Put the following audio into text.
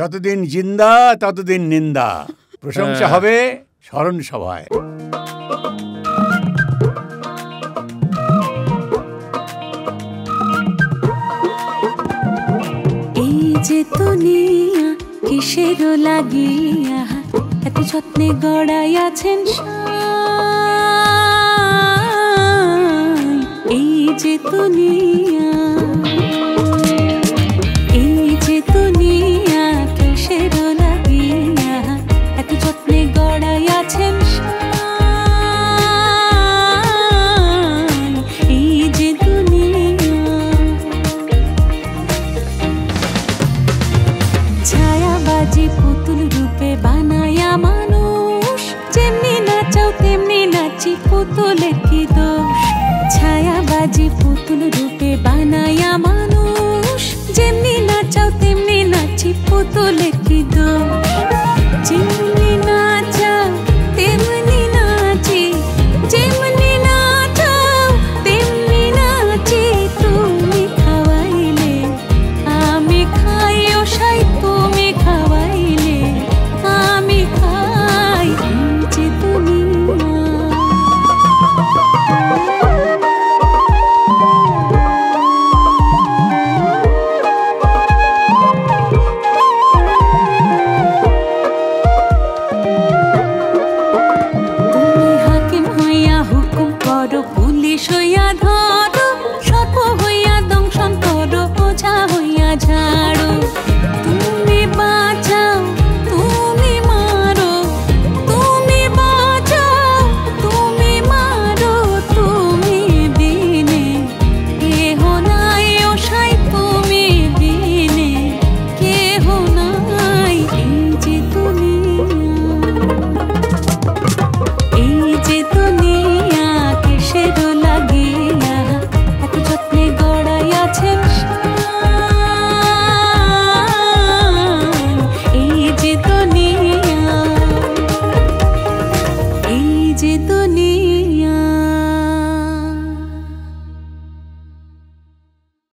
যতদিন জিন্দা ততদিন নিন্দা, প্রশংসা হবে স্মরণ সভায়। এই যে দুনিয়া কিসের লাগিয়া এত যত্নে গড়াইয়াছেন, এই যে দুনিয়া, এই যে দুনিয়া কিসের লাগিয়া এত যত্নে গড়াইয়াছেন, এই যে দুনিয়া। ছায়াবাজি পুতুল রূপে বানায়া মানুষ, যেমনি নাচাও তেমনি নাচি, পুতুলের কি দোষ? ছায়াবাজি পুতুল রূপে বানায়া মানুষ, যেমনি নাচাও তেমনি নাচি, পুতুলের কি দোষ?